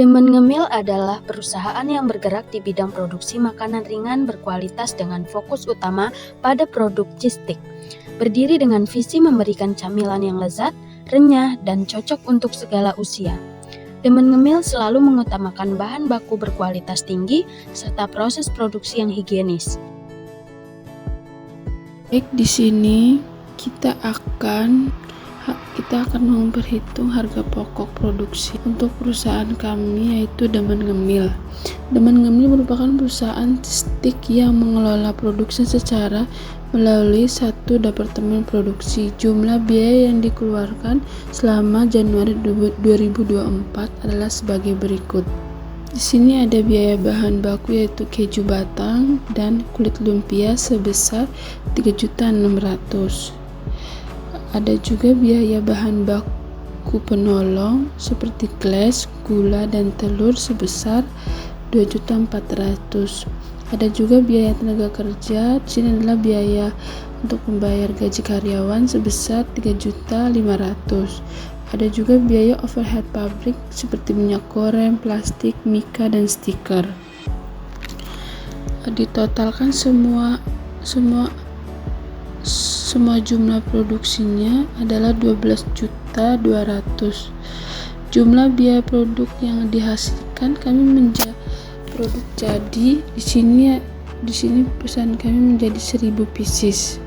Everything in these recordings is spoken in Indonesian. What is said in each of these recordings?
Demen Ngemil adalah perusahaan yang bergerak di bidang produksi makanan ringan berkualitas dengan fokus utama pada produk logistik. Berdiri dengan visi memberikan camilan yang lezat, renyah, dan cocok untuk segala usia. Demen Ngemil selalu mengutamakan bahan baku berkualitas tinggi serta proses produksi yang higienis. Baik, di sini kita akan memperhitung harga pokok produksi untuk perusahaan kami, yaitu Demen Ngemil. Demen Ngemil merupakan perusahaan logistik yang mengelola produksi secara melalui satu departemen produksi. Jumlah biaya yang dikeluarkan selama Januari 2024 adalah sebagai berikut. Di sini ada biaya bahan baku yaitu keju batang dan kulit lumpia sebesar 3.600.000. Ada juga biaya bahan baku penolong seperti gles, gula, dan telur sebesar 2.400.000. Ada juga biaya tenaga kerja. Di sini adalah biaya untuk membayar gaji karyawan sebesar 3.500.000. Ada juga biaya overhead pabrik seperti minyak goreng, plastik, mika, dan stiker. Ditotalkan semua jumlah produksinya adalah 12.200.000. Jumlah biaya produk yang dihasilkan kami menjadi produk jadi di sini perusahaan kami menjadi 1.000 pieces.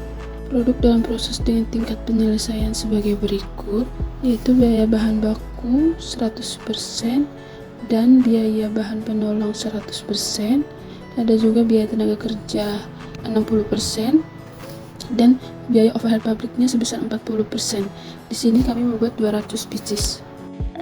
Produk dalam proses dengan tingkat penyelesaian sebagai berikut, yaitu biaya bahan baku 100% dan biaya bahan penolong 100%. Ada juga biaya tenaga kerja 60% dan biaya overhead pabriknya sebesar 40%. Di sini kami membuat 200 pieces.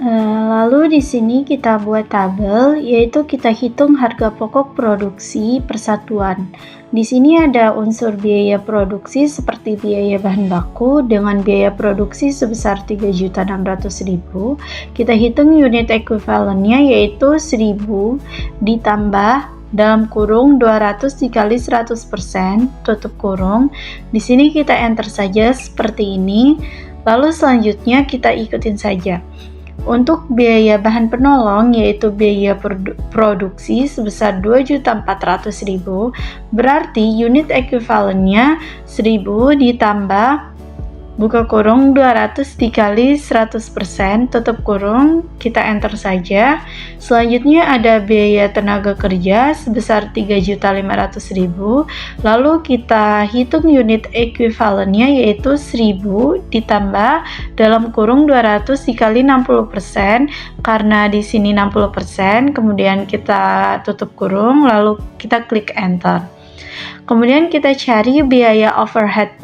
Lalu di sini kita buat tabel, yaitu kita hitung harga pokok produksi persatuan. Di sini ada unsur biaya produksi seperti biaya bahan baku dengan biaya produksi sebesar 3.600.000. Kita hitung unit ekuivalennya yaitu 1.000 ditambah dalam kurung 200 dikali 100%, tutup kurung. Di sini kita enter saja seperti ini. Lalu selanjutnya kita ikutin saja. Untuk biaya bahan penolong yaitu biaya produksi sebesar 2.400.000, berarti unit ekuivalennya 1.000 ditambah buka kurung 200 dikali 100%, tutup kurung, kita enter saja. Selanjutnya ada biaya tenaga kerja sebesar 3.500.000. Lalu kita hitung unit ekuivalennya yaitu 1.000 ditambah dalam kurung 200 dikali 60%, karena di sini 60%, kemudian kita tutup kurung, lalu kita klik enter. Kemudian kita cari biaya overhead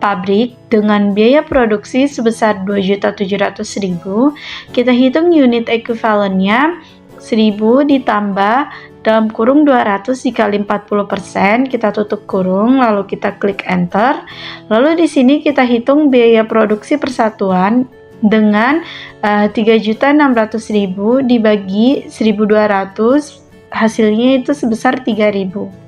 pabrik dengan biaya produksi sebesar 2.700.000. Kita hitung unit ekuivalennya 1.000 ditambah dalam kurung 200 dikali 40%, kita tutup kurung, lalu kita klik enter. Lalu di sini kita hitung biaya produksi persatuan dengan 3.600.000 dibagi 1.200, hasilnya itu sebesar 3.000.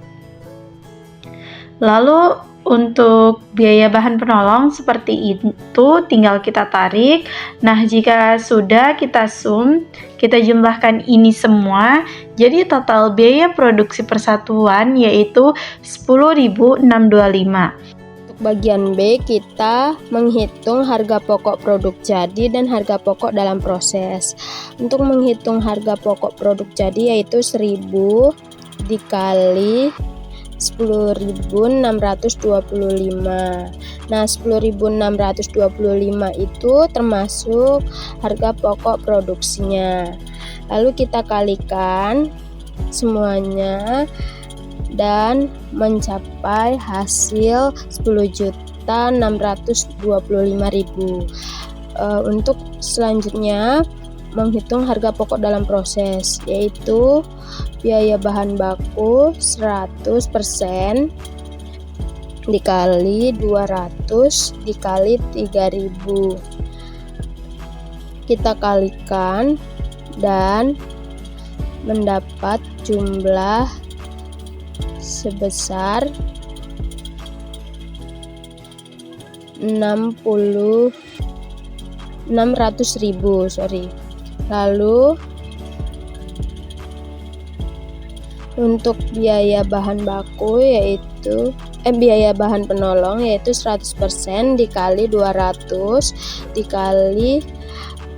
Lalu untuk biaya bahan penolong seperti itu tinggal kita tarik. Nah, jika sudah kita sum, kita jumlahkan ini semua, jadi total biaya produksi persatuan yaitu 10.625. Untuk bagian B, kita menghitung harga pokok produk jadi dan harga pokok dalam proses. Untuk menghitung harga pokok produk jadi yaitu 1.000 dikali 10.625. Nah, 10.625 itu termasuk harga pokok produksinya. Lalu kita kalikan semuanya dan mencapai hasil 10.625.000. Untuk selanjutnya menghitung harga pokok dalam proses, yaitu biaya bahan baku 100% dikali 200 dikali 3.000. Kita kalikan dan mendapat jumlah sebesar 600.000. 600.000. Lalu Untuk biaya bahan baku yaitu biaya bahan penolong yaitu 100% dikali 200 dikali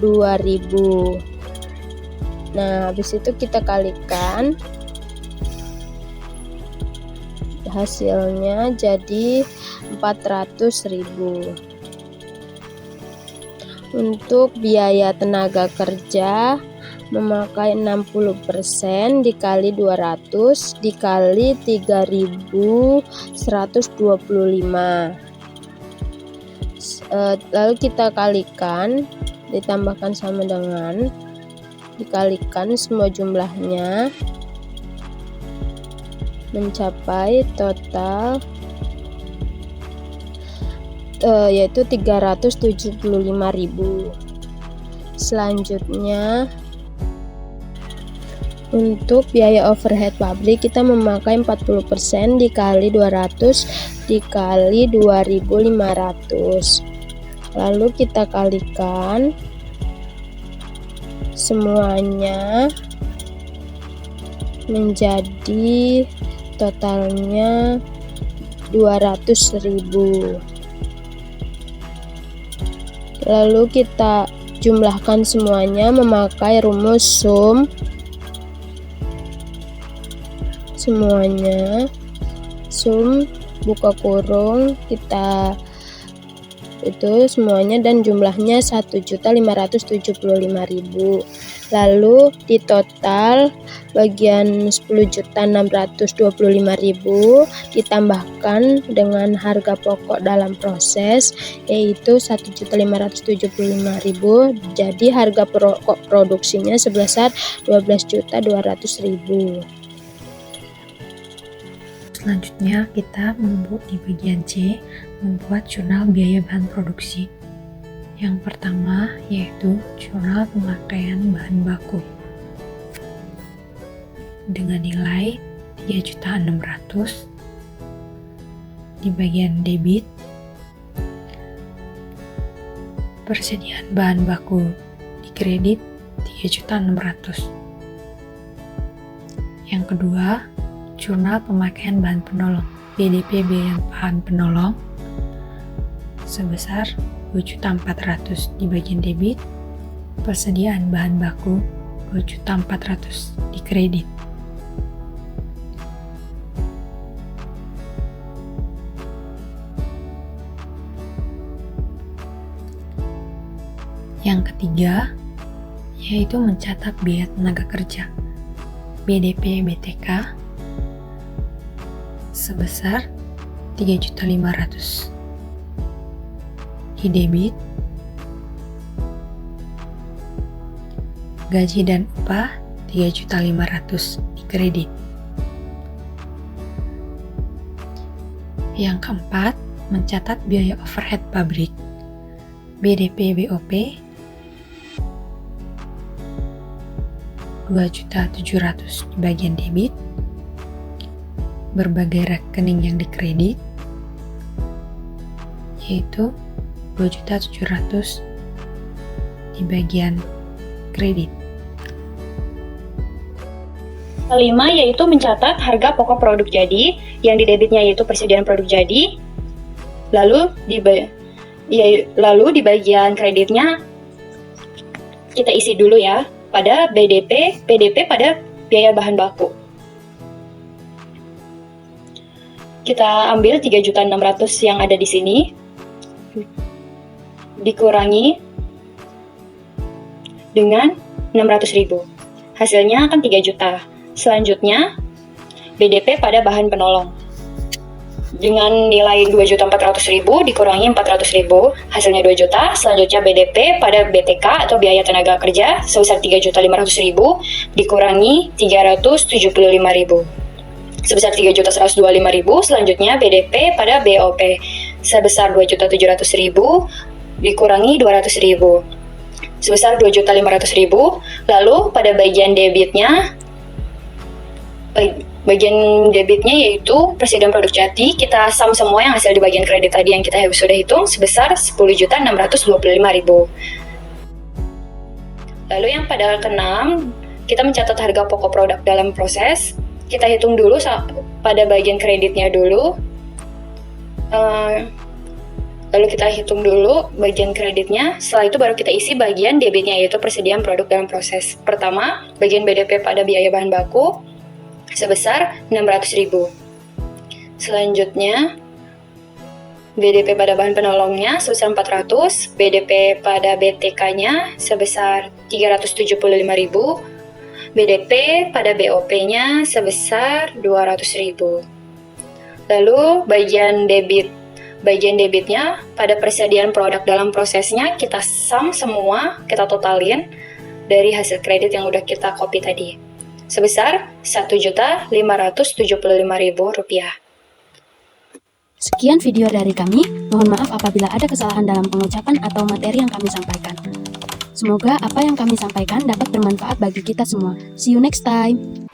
2000. Nah, habis itu kita kalikan, hasilnya jadi 400.000. Untuk biaya tenaga kerja memakai 60% dikali 200 dikali 3.125. Lalu kita kalikan, ditambahkan sama dengan, dikalikan semua jumlahnya mencapai total yaitu 375.000. Selanjutnya untuk biaya overhead pabrik kita memakai 40% dikali 200 dikali 2.500. Lalu kita kalikan semuanya menjadi totalnya 200.000. Lalu kita jumlahkan semuanya memakai rumus sum. Semuanya sum buka kurung, kita itu semuanya dan jumlahnya 1.575.000. Lalu di total bagian 10.625.000 ditambahkan dengan harga pokok dalam proses yaitu 1.575.000, jadi harga pokok produksinya sebesar 12.200.000. Selanjutnya kita membuat di bagian C, membuat jurnal biaya bahan produksi. Yang pertama yaitu jurnal pemakaian bahan baku dengan nilai 3.600.000. Di bagian debit, persediaan bahan baku di kredit 3.600.000. Yang kedua, jurnal pemakaian bahan penolong BDP biaya bahan penolong sebesar 2.400.000 di bagian debit, persediaan bahan baku 2.400.000 di kredit. Yang ketiga yaitu mencatat biaya tenaga kerja BDP BTK sebesar 3.500.000 di debit, gaji dan upah 3.500.000 di kredit. Yang keempat, mencatat biaya overhead pabrik BDP BOP 2.700.000 di bagian debit, berbagai rekening yang dikredit yaitu 2.700.000 di bagian kredit. Kelima yaitu mencatat harga pokok produk jadi, yang di debitnya yaitu persediaan produk jadi. Lalu di bagian kreditnya kita isi dulu ya pada BDP, PDP pada biaya bahan baku. Kita ambil 3.600.000 yang ada di sini, dikurangi dengan 600.000. Hasilnya akan 3 juta. Selanjutnya, BDP pada bahan penolong. Dengan nilai 2.400.000 dikurangi 400.000, hasilnya 2 juta. Selanjutnya BDP pada BTK atau biaya tenaga kerja sebesar 3.500.000 dikurangi 375.000. Sebesar 3.125.000. Selanjutnya BDP pada BOP sebesar 2.700.000 dikurangi 200.000 sebesar 2.500.000. Lalu pada bagian debitnya yaitu persediaan produk jadi, kita sum semua yang hasil di bagian kredit tadi yang kita sudah hitung sebesar 10.625.000. Lalu yang pada ke-6 kita mencatat harga pokok produk dalam proses kita hitung dulu pada bagian kreditnya dulu. Lalu kita hitung dulu bagian kreditnya, setelah itu baru kita isi bagian debitnya, yaitu persediaan produk dalam proses. Pertama, bagian BDP pada biaya bahan baku sebesar 600.000. Selanjutnya, BDP pada bahan penolongnya sebesar 400, BDP pada BTK-nya sebesar 375.000, BDP pada BOP-nya sebesar 200.000. Lalu bagian debitnya pada persediaan produk dalam prosesnya kita sum semua, kita totalin dari hasil kredit yang udah kita copy tadi sebesar Rp1.575.000. Sekian video dari kami, mohon maaf apabila ada kesalahan dalam pengucapan atau materi yang kami sampaikan. Semoga apa yang kami sampaikan dapat bermanfaat bagi kita semua. See you next time.